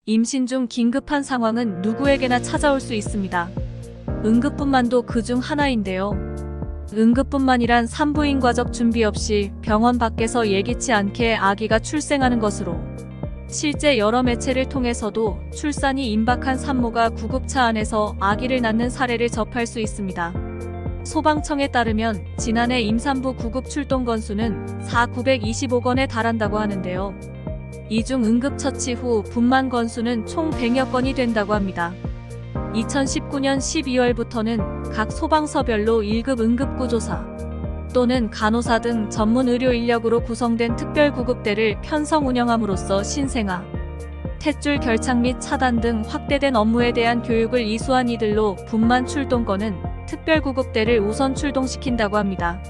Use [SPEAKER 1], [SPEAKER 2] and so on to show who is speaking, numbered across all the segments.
[SPEAKER 1] 임신 중 긴급한 상황은 누구에게나 찾아올 수 있습니다. 응급분만도 그중 하나인데요. 응급분만이란 산부인과적 준비 없이 병원 밖에서 예기치 않게 아기가 출생하는 것으로, 실제 여러 매체를 통해서도 출산이 임박한 산모가 구급차 안에서 아기를 낳는 사례를 접할 수 있습니다. 소방청에 따르면 지난해 임산부 구급 출동 건수는 4,925건에 달한다고 하는데요. 이 중 응급처치 후 분만 건수는 총 100여 건이 된다고 합니다. 2019년 12월부터는 각 소방서별로 1급 응급구조사 또는 간호사 등 전문 의료 인력으로 구성된 특별구급대를 편성 운영함으로써 신생아, 탯줄 결착 및 차단 등 확대된 업무에 대한 교육을 이수한 이들로 분만 출동권은 특별구급대를 우선 출동시킨다고 합니다.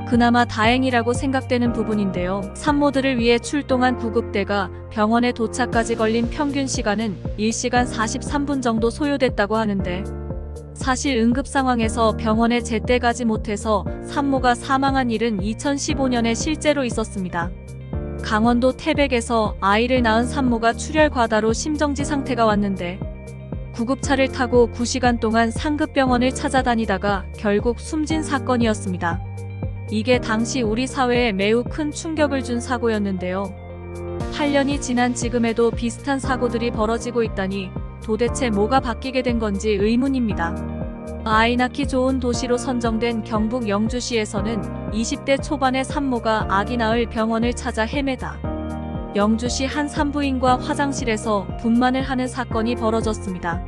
[SPEAKER 1] 그나마 다행이라고 생각되는 부분인데요. 산모들을 위해 출동한 구급대가 병원에 도착까지 걸린 평균 시간은 1시간 43분 정도 소요됐다고 하는데, 사실 응급 상황에서 병원에 제때 가지 못해서 산모가 사망한 일은 2015년에 실제로 있었습니다. 강원도 태백에서 아이를 낳은 산모가 출혈 과다로 심정지 상태가 왔는데 구급차를 타고 9시간 동안 상급병원을 찾아다니다가 결국 숨진 사건이었습니다. 이게 당시 우리 사회에 매우 큰 충격을 준 사고였는데요. 8년이 지난 지금에도 비슷한 사고들이 벌어지고 있다니 도대체 뭐가 바뀌게 된 건지 의문입니다. 아이 낳기 좋은 도시로 선정된 경북 영주시에서는 20대 초반의 산모가 아기 낳을 병원을 찾아 헤매다 영주시 한 산부인과 화장실에서 분만을 하는 사건이 벌어졌습니다.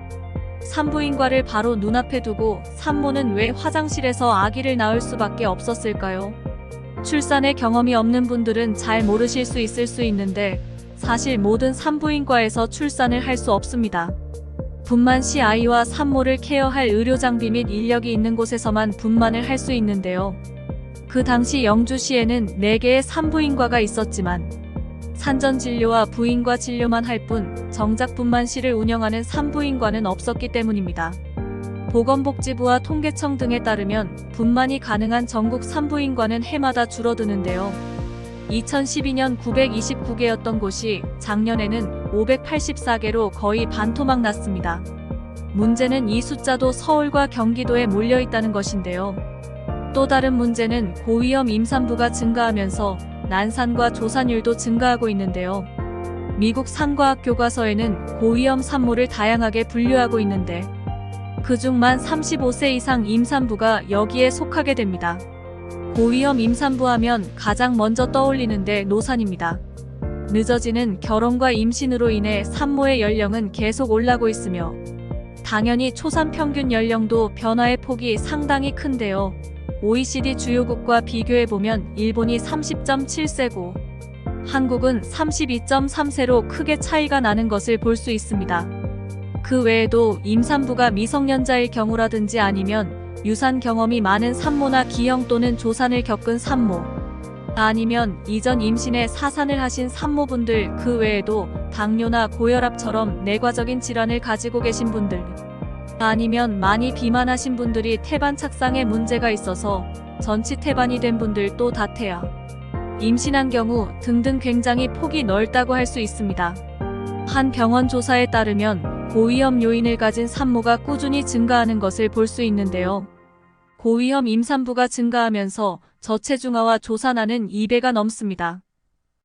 [SPEAKER 1] 산부인과를 바로 눈앞에 두고 산모는 왜 화장실에서 아기를 낳을 수밖에 없었을까요? 출산의 경험이 없는 분들은 잘 모르실 수 있을 수 있는데, 사실 모든 산부인과에서 출산을 할 수 없습니다. 분만 시 아이와 산모를 케어할 의료장비 및 인력이 있는 곳에서만 분만을 할 수 있는데요. 그 당시 영주시에는 4개의 산부인과가 있었지만 산전진료와 부인과 진료만 할 뿐 정작 분만실을 운영하는 산부인과는 없었기 때문입니다. 보건복지부와 통계청 등에 따르면 분만이 가능한 전국 산부인과는 해마다 줄어드는데요. 2012년 929개였던 곳이 작년에는 584개로 거의 반토막 났습니다. 문제는 이 숫자도 서울과 경기도에 몰려 있다는 것인데요. 또 다른 문제는 고위험 임산부가 증가하면서 난산과 조산율도 증가하고 있는데요. 미국 산과학 교과서에는 고위험 산모를 다양하게 분류하고 있는데 그중 만 35세 이상 임산부가 여기에 속하게 됩니다. 고위험 임산부 하면 가장 먼저 떠올리는데 노산입니다. 늦어지는 결혼과 임신으로 인해 산모의 연령은 계속 올라고 있으며 당연히 초산 평균 연령도 변화의 폭이 상당히 큰데요. OECD 주요국과 비교해보면 일본이 30.7세고 한국은 32.3세로 크게 차이가 나는 것을 볼 수 있습니다. 그 외에도 임산부가 미성년자일 경우라든지 아니면 유산 경험이 많은 산모나 기형 또는 조산을 겪은 산모, 아니면 이전 임신에 사산을 하신 산모분들, 그 외에도 당뇨나 고혈압처럼 내과적인 질환을 가지고 계신 분들, 아니면 많이 비만하신 분들이 태반 착상에 문제가 있어서 전치 태반이 된 분들도 다태아, 임신한 경우 등등 굉장히 폭이 넓다고 할 수 있습니다. 한 병원 조사에 따르면 고위험 요인을 가진 산모가 꾸준히 증가하는 것을 볼 수 있는데요. 고위험 임산부가 증가하면서 저체중아와 조산아는 2배가 넘습니다.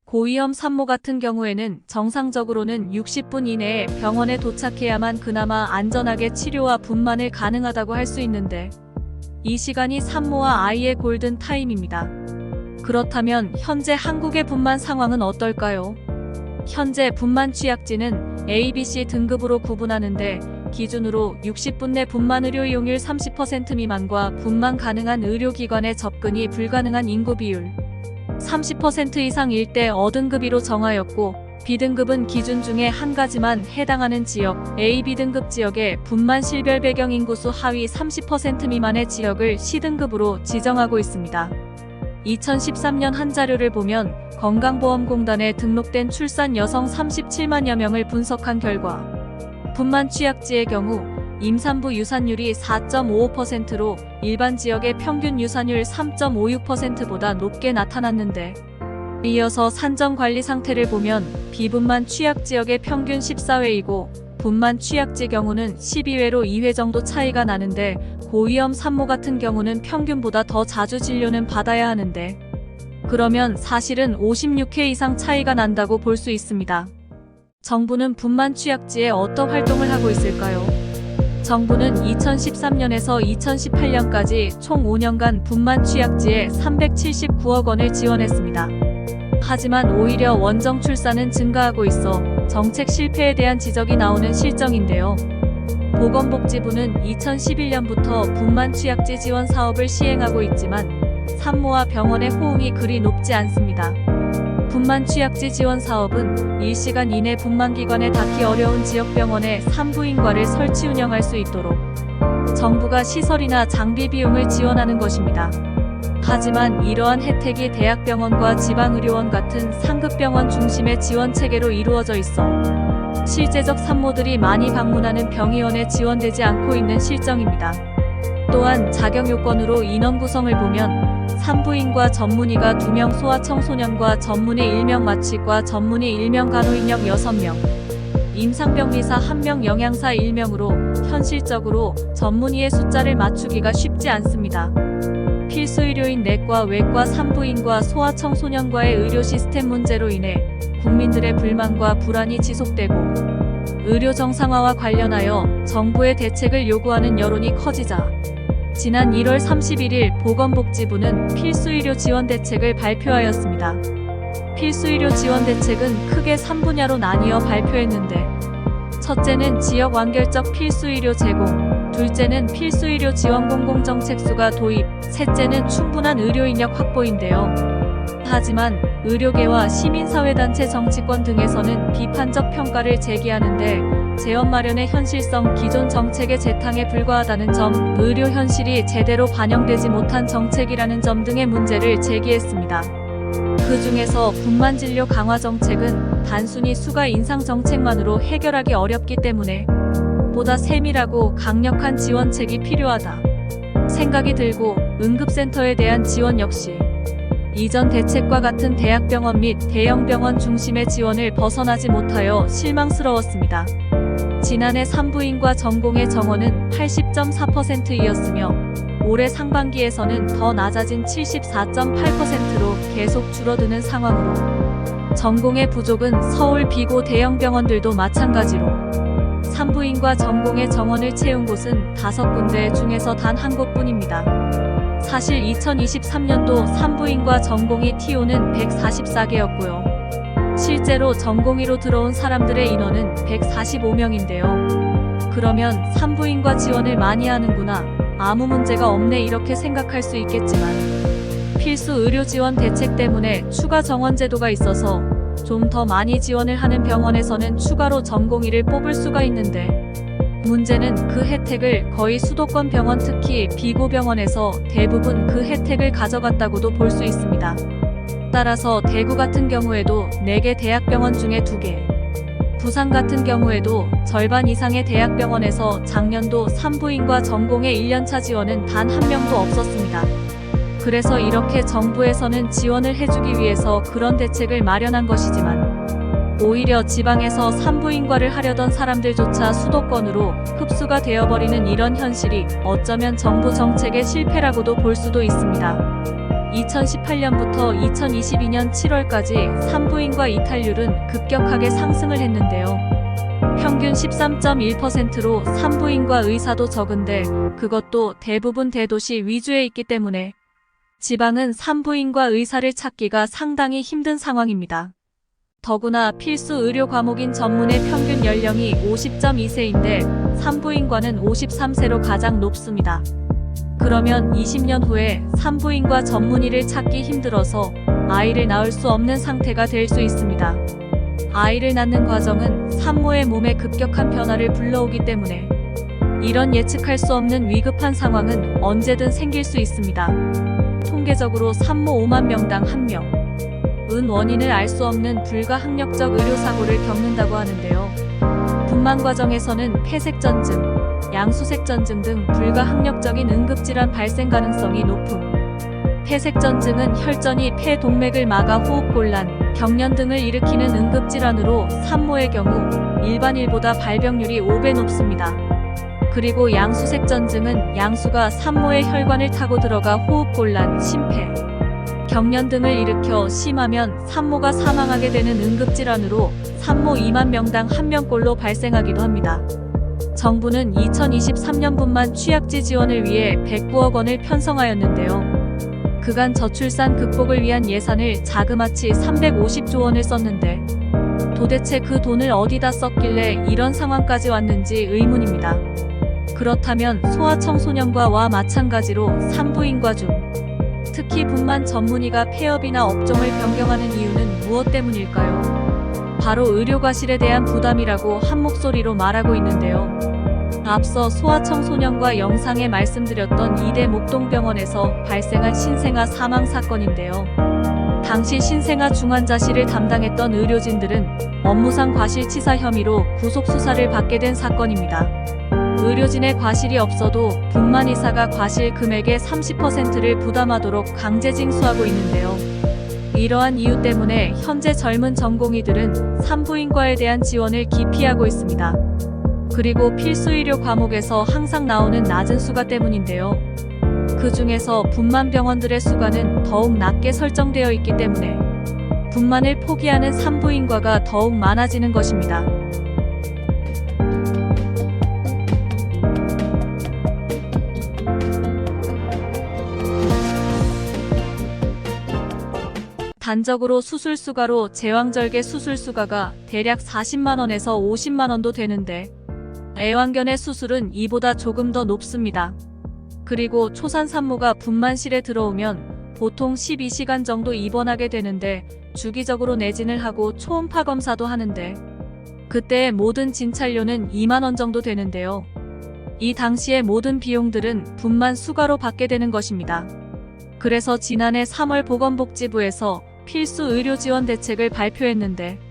[SPEAKER 1] 고위험 산모 같은 경우에는 정상적으로는 60분 이내에 병원에 도착해야만 그나마 안전하게 치료와 분만을 가능하다고 할 수 있는데 이 시간이 산모와 아이의 골든 타임입니다. 그렇다면 현재 한국의 분만 상황은 어떨까요? 현재 분만 취약지는 A, B, C 등급으로 구분하는데 기준으로 60분 내 분만 의료 이용률 30% 미만과 분만 가능한 의료기관에 접근이 불가능한 인구 비율 30% 이상일 때 어등급으로 정하였고, B등급은 기준 중에 한 가지만 해당하는 지역, A, B등급 지역의 분만 실별 배경 인구수 하위 30% 미만의 지역을 C등급으로 지정하고 있습니다. 2013년 한 자료를 보면 건강보험공단에 등록된 출산 여성 37만여 명을 분석한 결과 분만 취약지의 경우 임산부 유산율이 4.55%로 일반 지역의 평균 유산율 3.56%보다 높게 나타났는데 이어서 산정 관리 상태를 보면 비분만 취약 지역의 평균 14회이고 분만 취약지 경우는 12회로 2회 정도 차이가 나는데 고위험 산모 같은 경우는 평균보다 더 자주 진료는 받아야 하는데 그러면 사실은 56회 이상 차이가 난다고 볼 수 있습니다. 정부는 분만 취약지에 어떤 활동을 하고 있을까요? 정부는 2013년에서 2018년까지 총 5년간 분만 취약지에 379억 원을 지원했습니다. 하지만 오히려 원정 출산은 증가하고 있어 정책 실패에 대한 지적이 나오는 실정인데요. 보건복지부는 2011년부터 분만 취약지 지원 사업을 시행하고 있지만 산모와 병원의 호응이 그리 높지 않습니다. 분만 취약지 지원 사업은 일시간 이내 분만기관에 닿기 어려운 지역병원에 산부인과를 설치 운영할 수 있도록 정부가 시설이나 장비 비용을 지원하는 것입니다. 하지만 이러한 혜택이 대학병원과 지방의료원 같은 상급병원 중심의 지원체계로 이루어져 있어 실제적 산모들이 많이 방문하는 병의원에 지원되지 않고 있는 실정입니다. 또한 자격 요건으로 인원 구성을 보면 산부인과 전문의가 2명, 소아청소년과 전문의 1명, 마취과 전문의 1명, 간호인력 6명, 임상병리사 1명, 영양사 1명으로 현실적으로 전문의의 숫자를 맞추기가 쉽지 않습니다. 필수 의료인 내과, 외과, 산부인과, 소아청소년과의 의료 시스템 문제로 인해 국민들의 불만과 불안이 지속되고 의료 정상화와 관련하여 정부의 대책을 요구하는 여론이 커지자 지난 1월 31일 보건복지부는 필수의료 지원 대책을 발표하였습니다. 필수의료 지원 대책은 크게 3분야로 나뉘어 발표했는데 첫째는 지역 완결적 필수의료 제공, 둘째는 필수의료 지원 공공정책수가 도입, 셋째는 충분한 의료인력 확보인데요. 하지만 의료계와 시민사회단체 정치권 등에서는 비판적 평가를 제기하는데 재원 마련의 현실성, 기존 정책의 재탕에 불과하다는 점, 의료 현실이 제대로 반영되지 못한 정책이라는 점 등의 문제를 제기했습니다. 그 중에서 분만 진료 강화 정책은 단순히 수가 인상 정책만으로 해결하기 어렵기 때문에 보다 세밀하고 강력한 지원책이 필요하다 생각이 들고 응급센터에 대한 지원 역시 이전 대책과 같은 대학병원 및 대형병원 중심의 지원을 벗어나지 못하여 실망스러웠습니다. 지난해 산부인과 전공의 정원은 80.4%이었으며 올해 상반기에서는 더 낮아진 74.8%로 계속 줄어드는 상황으로 전공의 부족은 서울 비고 대형병원들도 마찬가지로 산부인과 전공의 정원을 채운 곳은 5군데 중에서 단 한 곳뿐입니다. 사실 2023년도 산부인과 전공의 TO는 144개였고요. 실제로 전공의로 들어온 사람들의 인원은 145명인데요. 그러면 산부인과 지원을 많이 하는구나, 아무 문제가 없네 이렇게 생각할 수 있겠지만 필수 의료 지원 대책 때문에 추가 정원 제도가 있어서 좀 더 많이 지원을 하는 병원에서는 추가로 전공의를 뽑을 수가 있는데 문제는 그 혜택을 거의 수도권 병원, 특히 비고병원에서 대부분 그 혜택을 가져갔다고도 볼 수 있습니다. 따라서 대구 같은 경우에도 4개 대학병원 중에 2개, 부산 같은 경우에도 절반 이상의 대학병원에서 작년도 산부인과 전공의 1년차 지원은 단 1명도 없었습니다. 그래서 이렇게 정부에서는 지원을 해주기 위해서 그런 대책을 마련한 것이지만 오히려 지방에서 산부인과를 하려던 사람들조차 수도권으로 흡수가 되어버리는 이런 현실이 어쩌면 정부 정책의 실패라고도 볼 수도 있습니다. 2018년부터 2022년 7월까지 산부인과 이탈률은 급격하게 상승을 했는데요. 평균 13.1%로 산부인과 의사도 적은데 그것도 대부분 대도시 위주에 있기 때문에 지방은 산부인과 의사를 찾기가 상당히 힘든 상황입니다. 더구나 필수 의료 과목인 전문의 평균 연령이 50.2세인데 산부인과는 53세로 가장 높습니다. 그러면 20년 후에 산부인과 전문의를 찾기 힘들어서 아이를 낳을 수 없는 상태가 될 수 있습니다. 아이를 낳는 과정은 산모의 몸에 급격한 변화를 불러오기 때문에 이런 예측할 수 없는 위급한 상황은 언제든 생길 수 있습니다. 통계적으로 산모 5만 명당 1명. 은 원인을 알 수 없는 불가항력적 의료사고를 겪는다고 하는데요. 분만 과정에서는 폐색전증, 양수색전증 등 불가항력적인 응급질환 발생 가능성이 높음. 폐색전증은 혈전이 폐 동맥을 막아 호흡곤란, 경련 등을 일으키는 응급질환으로 산모의 경우 일반일보다 발병률이 5배 높습니다. 그리고 양수색전증은 양수가 산모의 혈관을 타고 들어가 호흡곤란, 심폐, 경련 등을 일으켜 심하면 산모가 사망하게 되는 응급질환으로 산모 2만 명당 1명꼴로 발생하기도 합니다. 정부는 2023년분만 취약지 지원을 위해 109억 원을 편성하였는데요. 그간 저출산 극복을 위한 예산을 자그마치 350조 원을 썼는데 도대체 그 돈을 어디다 썼길래 이런 상황까지 왔는지 의문입니다. 그렇다면 소아청소년과와 마찬가지로 산부인과 중 특히 분만 전문의가 폐업이나 업종을 변경하는 이유는 무엇 때문일까요? 바로 의료과실에 대한 부담이라고 한 목소리로 말하고 있는데요. 앞서 소아청소년과 영상에 말씀드렸던 이대 목동병원에서 발생한 신생아 사망 사건인데요. 당시 신생아 중환자실을 담당했던 의료진들은 업무상 과실치사 혐의로 구속수사를 받게 된 사건입니다. 의료진의 과실이 없어도 분만의사가 과실 금액의 30%를 부담하도록 강제징수하고 있는데요. 이러한 이유 때문에 현재 젊은 전공의들은 산부인과에 대한 지원을 기피하고 있습니다. 그리고 필수의료 과목에서 항상 나오는 낮은 수가 때문인데요. 그 중에서 분만병원들의 수가는 더욱 낮게 설정되어 있기 때문에 분만을 포기하는 산부인과가 더욱 많아지는 것입니다. 단적으로 수술수가로 제왕절개 수술수가가 대략 40만원에서 50만원도 되는데 애완견의 수술은 이보다 조금 더 높습니다. 그리고 초산산모가 분만실에 들어오면 보통 12시간 정도 입원하게 되는데 주기적으로 내진을 하고 초음파 검사도 하는데 그때의 모든 진찰료는 2만원 정도 되는데요. 이 당시의 모든 비용들은 분만 수가로 받게 되는 것입니다. 그래서 지난해 3월 보건복지부에서 필수 의료 지원 대책을 발표했는데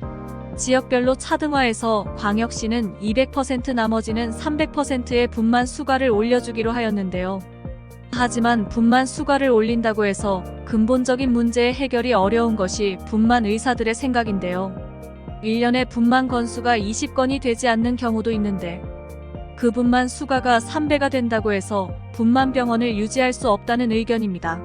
[SPEAKER 1] 지역별로 차등화해서 광역시는 200% 나머지는 300%의 분만 수가를 올려주기로 하였는데요. 하지만 분만 수가를 올린다고 해서 근본적인 문제의 해결이 어려운 것이 분만 의사들의 생각인데요. 1년에 분만 건수가 20건이 되지 않는 경우도 있는데 그 분만 수가가 3배가 된다고 해서 분만병원을 유지할 수 없다는 의견입니다.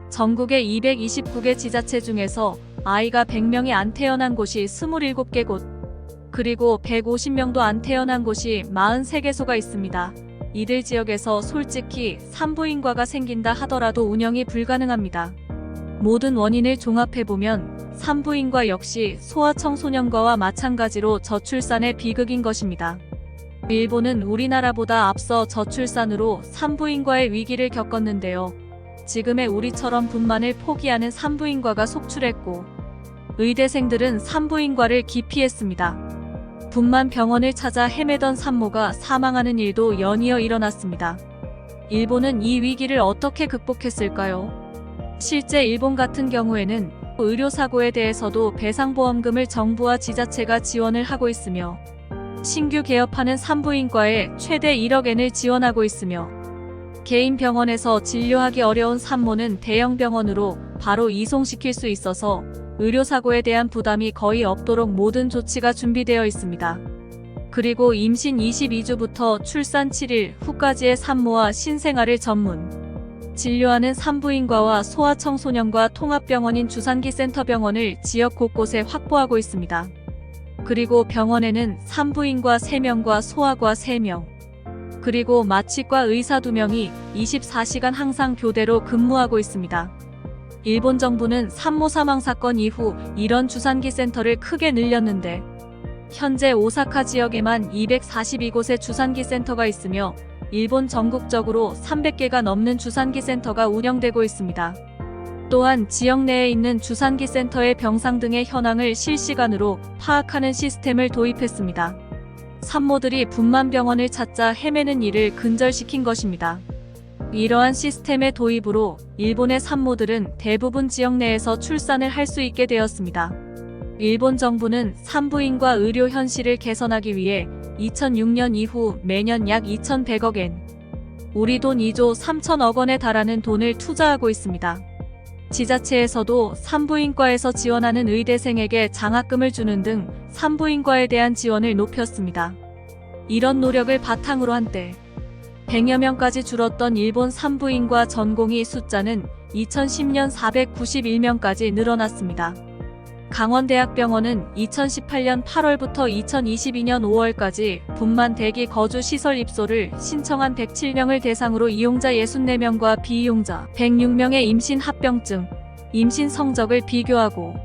[SPEAKER 1] 전국의 229개 지자체 중에서 아이가 100명이 안 태어난 곳이 27개 곳, 그리고 150명도 안 태어난 곳이 43개소가 있습니다. 이들 지역에서 솔직히 산부인과가 생긴다 하더라도 운영이 불가능합니다. 모든 원인을 종합해보면 산부인과 역시 소아청소년과와 마찬가지로 저출산의 비극인 것입니다. 일본은 우리나라보다 앞서 저출산으로 산부인과의 위기를 겪었는데요. 지금의 우리처럼 분만을 포기하는 산부인과가 속출했고 의대생들은 산부인과를 기피했습니다. 분만 병원을 찾아 헤매던 산모가 사망하는 일도 연이어 일어났습니다. 일본은 이 위기를 어떻게 극복했을까요? 실제 일본 같은 경우에는 의료사고에 대해서도 배상보험금을 정부와 지자체가 지원을 하고 있으며 신규 개업하는 산부인과에 최대 1억엔을 지원하고 있으며 개인 병원에서 진료하기 어려운 산모는 대형 병원으로 바로 이송시킬 수 있어서 의료사고에 대한 부담이 거의 없도록 모든 조치가 준비되어 있습니다. 그리고 임신 22주부터 출산 7일 후까지의 산모와 신생아를 전문 진료하는 산부인과와 소아청소년과 통합병원인 주산기센터병원을 지역 곳곳에 확보하고 있습니다. 그리고 병원에는 산부인과 3명과 소아과 3명, 그리고 마취과 의사 2명이 24시간 항상 교대로 근무하고 있습니다. 일본 정부는 산모 사망 사건 이후 이런 주산기센터를 크게 늘렸는데 현재 오사카 지역에만 242곳의 주산기센터가 있으며 일본 전국적으로 300개가 넘는 주산기센터가 운영되고 있습니다. 또한 지역 내에 있는 주산기센터의 병상 등의 현황을 실시간으로 파악하는 시스템을 도입했습니다. 산모들이 분만병원을 찾자 헤매는 일을 근절시킨 것입니다. 이러한 시스템의 도입으로 일본의 산모들은 대부분 지역 내에서 출산을 할 수 있게 되었습니다. 일본 정부는 산부인과 의료 현실을 개선하기 위해 2006년 이후 매년 약 2,100억 엔, 우리 돈 2조 3천억 원에 달하는 돈을 투자하고 있습니다. 지자체에서도 산부인과에서 지원하는 의대생에게 장학금을 주는 등 산부인과에 대한 지원을 높였습니다. 이런 노력을 바탕으로 한때 100여 명까지 줄었던 일본 산부인과 전공의 숫자는 2010년 491명까지 늘어났습니다. 강원대학병원은 2018년 8월부터 2022년 5월까지 분만 대기 거주 시설 입소를 신청한 107명을 대상으로 이용자 64명과 비이용자 106명의 임신 합병증, 임신 성적을 비교하고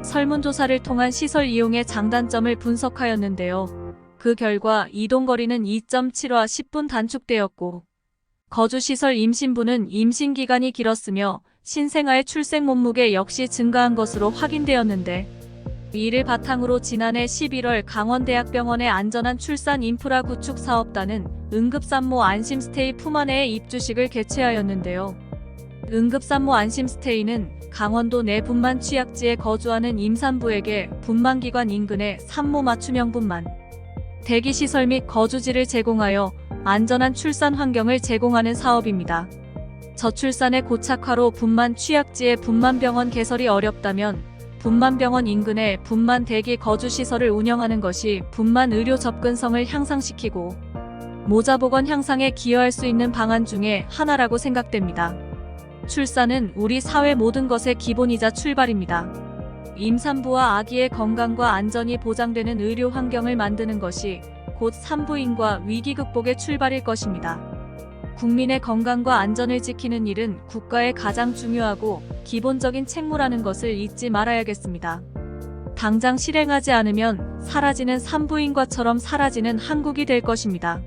[SPEAKER 1] 설문조사를 통한 시설 이용의 장단점을 분석하였는데요. 그 결과 이동거리는 2.7화 10분 단축되었고 거주시설 임신부는 임신기간이 길었으며 신생아의 출생 몸무게 역시 증가한 것으로 확인되었는데 이를 바탕으로 지난해 11월 강원대학병원의 안전한 출산 인프라 구축 사업단은 응급산모 안심스테이 품안에의 입주식을 개최하였는데요. 응급산모 안심스테이는 강원도 내 분만 취약지에 거주하는 임산부에게 분만기관 인근에 산모 맞춤형 분만 대기시설 및 거주지를 제공하여 안전한 출산 환경을 제공하는 사업입니다. 저출산의 고착화로 분만 취약지에 분만병원 개설이 어렵다면 분만병원 인근에 분만 대기 거주시설을 운영하는 것이 분만 의료 접근성을 향상시키고 모자보건 향상에 기여할 수 있는 방안 중에 하나라고 생각됩니다. 출산은 우리 사회 모든 것의 기본이자 출발입니다. 임산부와 아기의 건강과 안전이 보장되는 의료 환경을 만드는 것이 곧 산부인과 위기 극복의 출발일 것입니다. 국민의 건강과 안전을 지키는 일은 국가의 가장 중요하고 기본적인 책무라는 것을 잊지 말아야겠습니다. 당장 실행하지 않으면 사라지는 산부인과처럼 사라지는 한국이 될 것입니다.